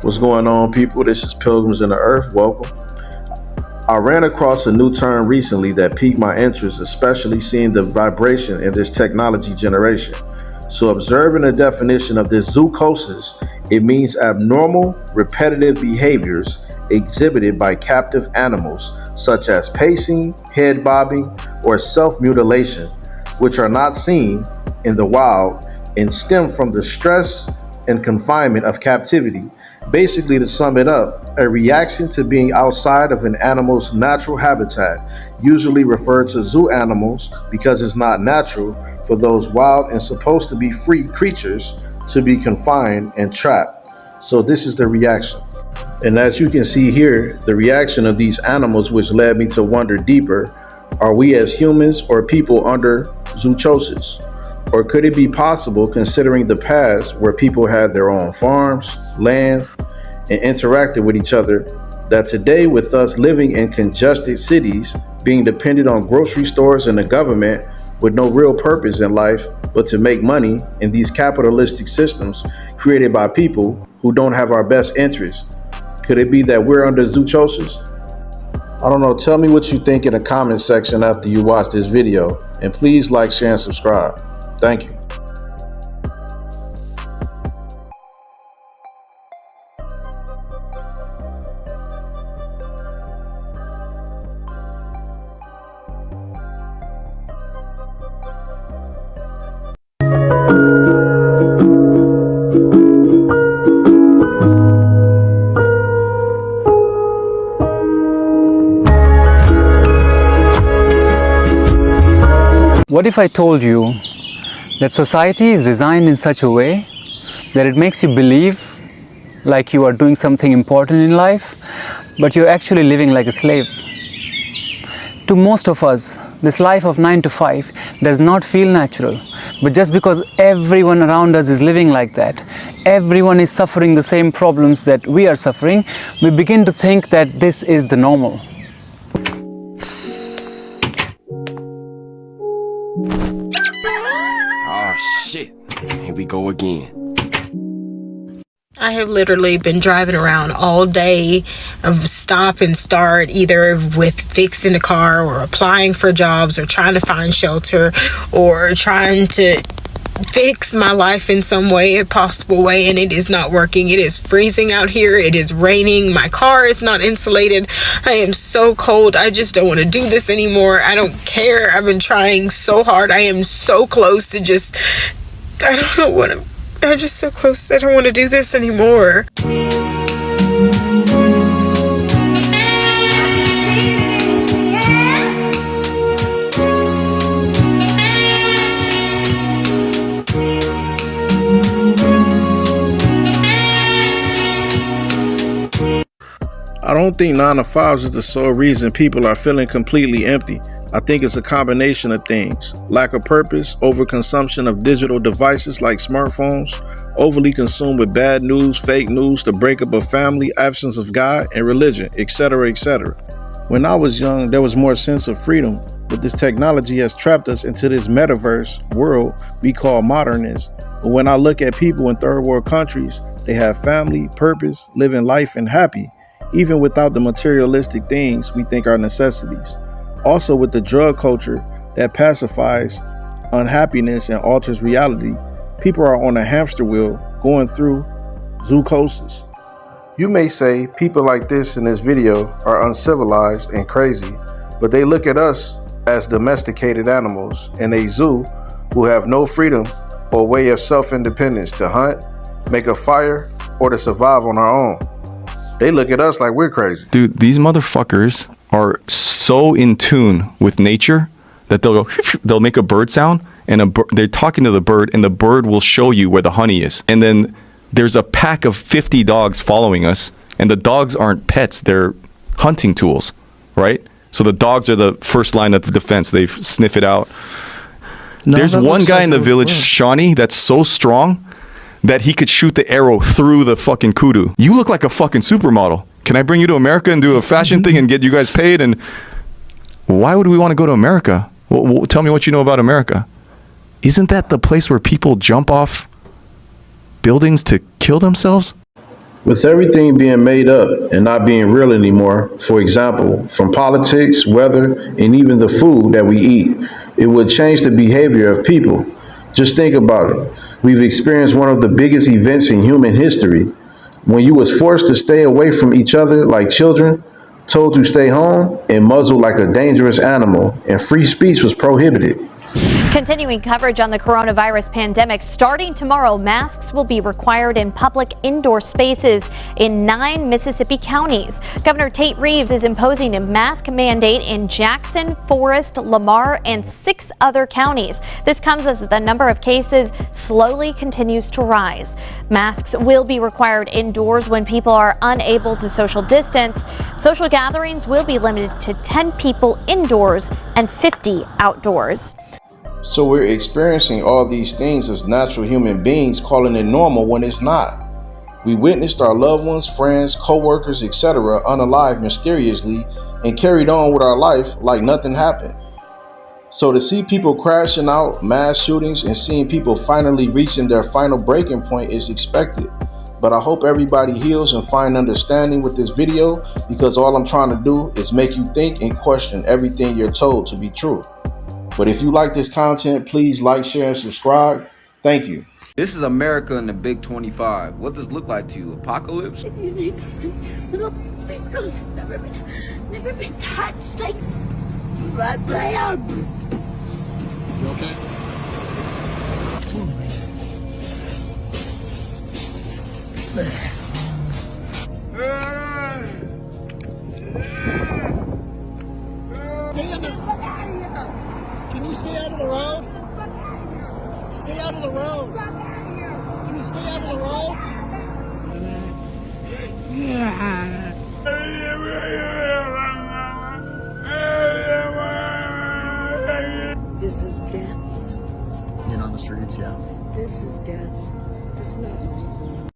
What's going on, people? This is Pilgrims in the Earth. Welcome. I ran across a new term recently that piqued my interest, especially seeing the vibration in this technology generation. So, observing the definition of this zoochosis, it means abnormal, repetitive behaviors exhibited by captive animals, such as pacing, head bobbing, or self-mutilation, which are not seen in the wild and stem from the stress and confinement of captivity. Basically, to sum it up, a reaction to being outside of an animal's natural habitat, usually referred to zoo animals because it's not natural for those wild and supposed to be free creatures to be confined and trapped. So this is the reaction. And as you can see here, the reaction of these animals, which led me to wonder deeper, are we as humans or people under zoochosis? Or could it be possible, considering the past where people had their own farms, land, and interacted with each other, that today, with us living in congested cities, being dependent on grocery stores and the government with no real purpose in life but to make money in these capitalistic systems created by people who don't have our best interests, could it be that we're under zoochosis? I don't know. Tell me what you think in the comment section after you watch this video, and please like, share, and subscribe. Thank you. What if I told you that society is designed in such a way that it makes you believe like you are doing something important in life, but you're actually living like a slave? To most of us, this life of 9 to 5 does not feel natural, but just because everyone around us is living like that, everyone is suffering the same problems that we are suffering, we begin to think that this is the normal. Shit, here we go again. I have literally been driving around all day of stop and start, either with fixing the car or applying for jobs or trying to find shelter or trying to fix my life in some way, a possible way, and it is not working. It is freezing out here. It is raining. My car is not insulated. I am so cold. I just don't want to do this anymore. I don't care. I've been trying so hard. I am so close to just, I don't know what I'm just so close. I don't want to do this anymore. I don't think 9 to 5s is the sole reason people are feeling completely empty. I think it's a combination of things. Lack of purpose, overconsumption of digital devices like smartphones, overly consumed with bad news, fake news, the breakup of family, absence of God and religion, etc., etc. When I was young, there was more sense of freedom, but this technology has trapped us into this metaverse world we call modernism. But when I look at people in third world countries, they have family, purpose, living life, and happy, even without the materialistic things we think are necessities. Also, with the drug culture that pacifies unhappiness and alters reality, people are on a hamster wheel going through zoochosis. You may say people like this in this video are uncivilized and crazy, but they look at us as domesticated animals in a zoo who have no freedom or way of self-independence to hunt, make a fire, or to survive on our own. They look at us like we're crazy. Dude, these motherfuckers are so in tune with nature that they'll make a bird sound, and they're talking to the bird, and the bird will show you where the honey is. And then there's a pack of 50 dogs following us, and the dogs aren't pets, they're hunting tools, right? So the dogs are the first line of defense. They sniff it out. No, there's one guy in the village, Shawnee, that's so strong that he could shoot the arrow through the fucking kudu. You look like a fucking supermodel. Can I bring you to America and do a fashion thing and get you guys paid? And why would we want to go to America? Well, tell me what you know about America. Isn't that the place where people jump off buildings to kill themselves? With everything being made up and not being real anymore, for example, from politics, weather, and even the food that we eat, it would change the behavior of people. Just think about it. We've experienced one of the biggest events in human history. When you was forced to stay away from each other like children, told to stay home, and muzzled like a dangerous animal, and free speech was prohibited. Continuing coverage on the coronavirus pandemic, starting tomorrow, masks will be required in public indoor spaces in 9 Mississippi counties. Governor Tate Reeves is imposing a mask mandate in Jackson, Forest, Lamar, and 6 other counties. This comes as the number of cases slowly continues to rise. Masks will be required indoors when people are unable to social distance. Social gatherings will be limited to 10 people indoors and 50 outdoors. So we're experiencing all these things as natural human beings, calling it normal when it's not. We witnessed our loved ones, friends, co-workers, etc. unalive mysteriously and carried on with our life like nothing happened. So to see people crashing out, mass shootings, and seeing people finally reaching their final breaking point is expected. But I hope everybody heals and find understanding with this video, because all I'm trying to do is make you think and question everything you're told to be true. But if you like this content, please like, share, and subscribe. Thank you. This is America in the Big 25. What does it look like to you? Apocalypse? Never been touched like right there. You okay? Can you stay out of the road? Stay out of the road. Can you stay out of the road? This is death. In on the streets, yeah. This is death. This is not life.